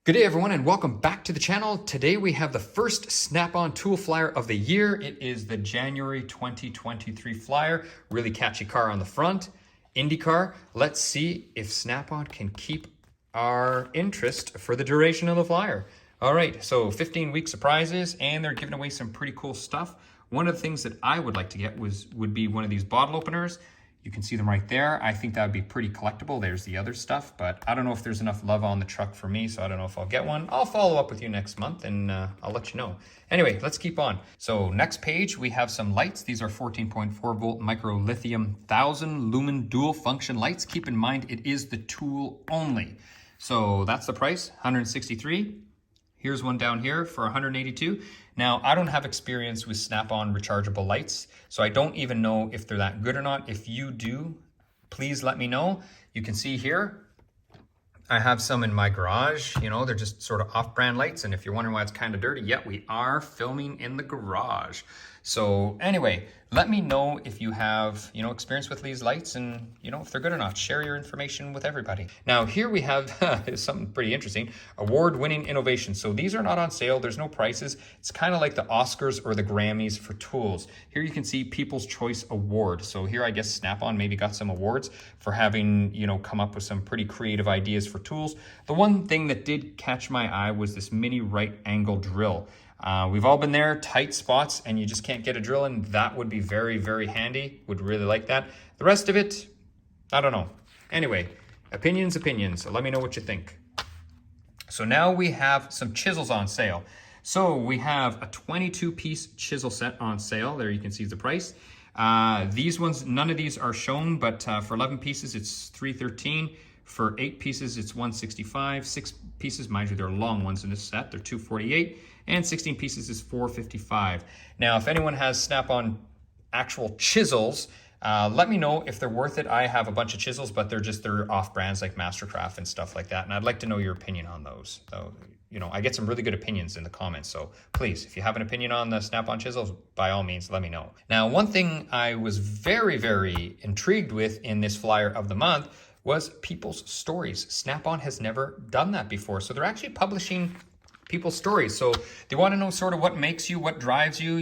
Good day everyone and welcome back to the channel. Today we have the first Snap-on tool flyer of the year. It is the January 2023 flyer. Really catchy car on the front. INDY car. Let's see if Snap-on can keep our interest for the duration of the flyer. All right, so 15-week surprises and they're giving away some pretty cool stuff. One of the things that I would like to get would be one of these bottle openers. You can see them right there. I think that would be pretty collectible. There's the other stuff, but I don't know if there's enough love on the truck for me, so I don't know if I'll get one. I'll follow up with you next month and I'll let you know. Anyway, let's keep on. So next page, we have some lights. These are 14.4 volt micro lithium 1000 lumen dual function lights. Keep in mind, it is the tool only. So that's the price, $163. Here's one down here for $182. Now, I don't have experience with Snap-on rechargeable lights, so I don't even know if they're that good or not. If you do, please let me know. You can see here, I have some in my garage. You know, they're just sort of off-brand lights, and if you're wondering why it's kind of dirty, yeah, we are filming in the garage. So anyway, let me know if you have, experience with these lights and, if they're good or not. Share your information with everybody. Now, here we have something pretty interesting, award-winning innovation. So these are not on sale. There's no prices. It's kind of like the Oscars or the Grammys for tools. Here you can see People's Choice Award. So here, I guess Snap-on maybe got some awards for having, come up with some pretty creative ideas for tools. The one thing that did catch my eye was this mini right angle drill. We've all been there, tight spots, and you just can't get a drill in. That would be very, very handy. Would really like that. The rest of it, I don't know. Anyway, opinions. So let me know what you think. So now we have some chisels on sale. So we have a 22-piece chisel set on sale. There you can see the price. These ones, none of these are shown, but for 11 pieces, it's $313. For 8 pieces, it's $165. 6 pieces, mind you, they're long ones in this set. They're $248. And 16 pieces is $455. Now, if anyone has Snap-on actual chisels, let me know if they're worth it. I have a bunch of chisels, but they're off brands like Mastercraft and stuff like that. And I'd like to know your opinion on those. So, I get some really good opinions in the comments. So please, if you have an opinion on the Snap-on chisels, by all means, let me know. Now, one thing I was very, very intrigued with in this flyer of the month was people's stories. Snap-on has never done that before. So they're actually publishing people's stories. So they want to know sort of what makes you, what drives you,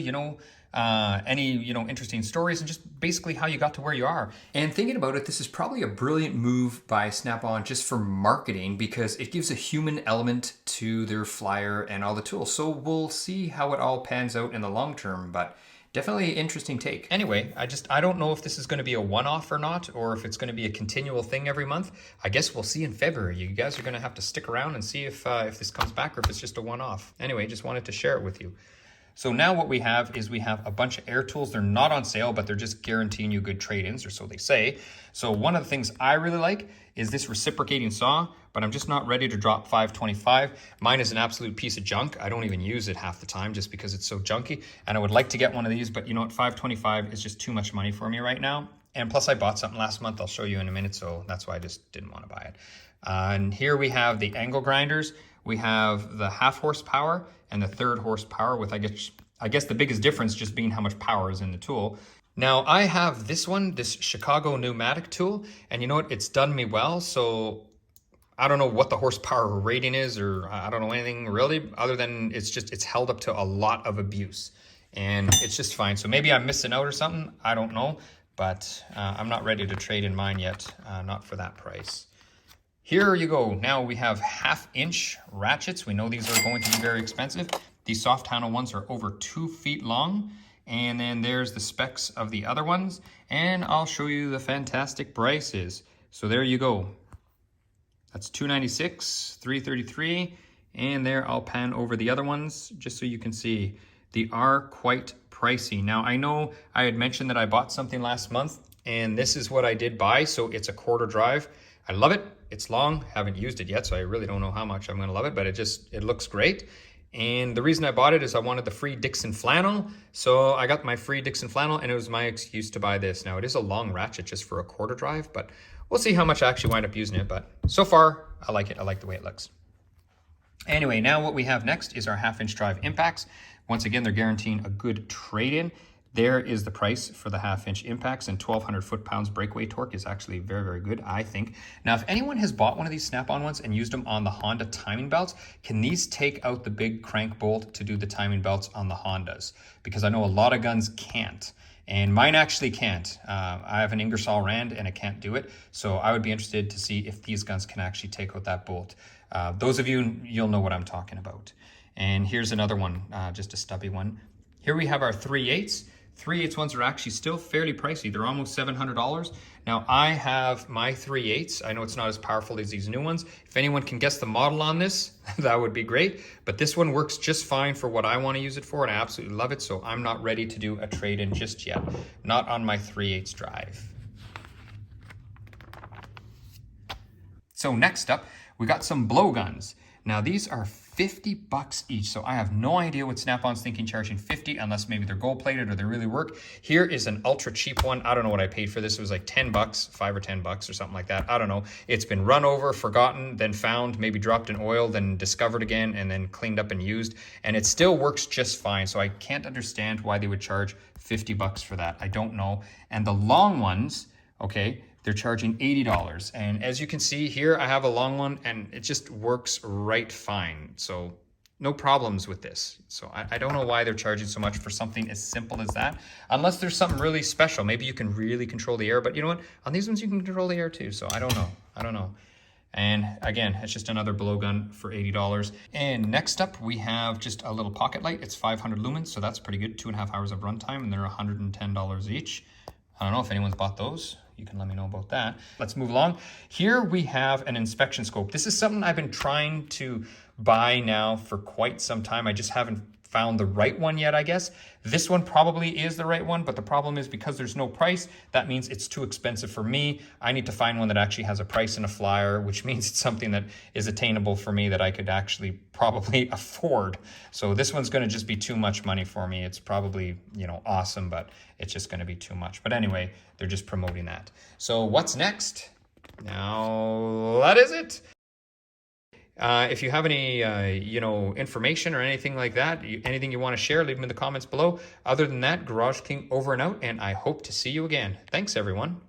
any, interesting stories and just basically how you got to where you are. And thinking about it, this is probably a brilliant move by Snap-on just for marketing because it gives a human element to their flyer and all the tools. So we'll see how it all pans out in the long term, but definitely an interesting take. Anyway, I don't know if this is going to be a one-off or not, or if it's going to be a continual thing every month. I guess we'll see in February. You guys are going to have to stick around and see if this comes back or if it's just a one-off. Anyway, just wanted to share it with you. So now what we have is we have a bunch of air tools. They're not on sale, but they're just guaranteeing you good trade-ins, or so they say. So one of the things I really like is this reciprocating saw, but I'm just not ready to drop $525. Mine is an absolute piece of junk. I don't even use it half the time just because it's so junky. And I would like to get one of these, but you know what, $525 is just too much money for me right now. And plus I bought something last month. I'll show you in a minute. So that's why I just didn't want to buy it. And here we have the angle grinders. We have the 1/2 horsepower and the 1/3 horsepower with, I guess the biggest difference just being how much power is in the tool. Now I have this one, this Chicago pneumatic tool, and you know what, it's done me well. So I don't know what the horsepower rating is, or I don't know anything really other than it's held up to a lot of abuse and it's just fine. So maybe I'm missing out or something. I don't know, but I'm not ready to trade in mine yet. Not for that price. Here you go. Now we have 1/2-inch ratchets. We know these are going to be very expensive. These soft handle ones are over 2 feet long. And then there's the specs of the other ones. And I'll show you the fantastic prices. So there you go. That's $296, $333. And there I'll pan over the other ones just so you can see. They are quite pricey. Now I know I had mentioned that I bought something last month and this is what I did buy. So it's a 1/4 drive. I love it. It's long, haven't used it yet, so I really don't know how much I'm gonna love it, but it looks great. And the reason I bought it is I wanted the free Dixon flannel. So I got my free Dixon flannel and it was my excuse to buy this. Now it is a long ratchet just for a 1/4 drive, but we'll see how much I actually wind up using it. But so far, I like it. I like the way it looks. Anyway, now what we have next is our 1/2-inch drive impacts. Once again, they're guaranteeing a good trade-in. There is the price for the 1/2-inch impacts, and 1200 foot-pounds breakaway torque is actually very, very good, I think. Now, if anyone has bought one of these snap-on ones and used them on the Honda timing belts, can these take out the big crank bolt to do the timing belts on the Hondas? Because I know a lot of guns can't, and mine actually can't. I have an Ingersoll Rand and it can't do it, so I would be interested to see if these guns can actually take out that bolt. Those of you, you'll know what I'm talking about. And here's another one, just a stubby one. Here we have our 3/8. 3/8 ones are actually still fairly pricey. They're almost $700. Now I have my 3/8. I know it's not as powerful as these new ones. If anyone can guess the model on this, that would be great. But this one works just fine for what I want to use it for, and I absolutely love it. So I'm not ready to do a trade-in just yet. Not on my 3/8 drive. So next up, we got some blowguns. Now these are $50 each, so I have no idea what Snap-on's thinking charging 50, unless maybe they're gold plated or they really work. Here is an ultra cheap one. I don't know what I paid for this. It was like $10, 5 or $10 or something like that. I don't know. It's been run over, forgotten, then found, maybe dropped in oil, then discovered again, and then cleaned up and used. And it still works just fine. So I can't understand why they would charge $50 for that. I don't know. And the long ones, okay, they're charging $80. And as you can see here, I have a long one and it just works right fine. So no problems with this. So I don't know why they're charging so much for something as simple as that, unless there's something really special. Maybe you can really control the air, but you know what? On these ones, you can control the air too. So I don't know. I don't know. And again, it's just another blowgun for $80. And next up, we have just a little pocket light. It's 500 lumens, so that's pretty good. 2.5 hours of runtime, and they're $110 each. I don't know if anyone's bought those. You can let me know about that. Let's move along. Here we have an inspection scope. This is something I've been trying to buy now for quite some time. I just haven't found the right one yet, I guess. This one probably is the right one, but the problem is because there's no price, that means it's too expensive for me. I need to find one that actually has a price and a flyer, which means it's something that is attainable for me that I could actually probably afford. So this one's gonna just be too much money for me. It's probably, you know, awesome, but it's just gonna be too much. But anyway, they're just promoting that. So what's next? Now, that is it. If you have any, information or anything like that, anything you want to share, leave them in the comments below. Other than that, Garage King over and out, and I hope to see you again. Thanks, everyone.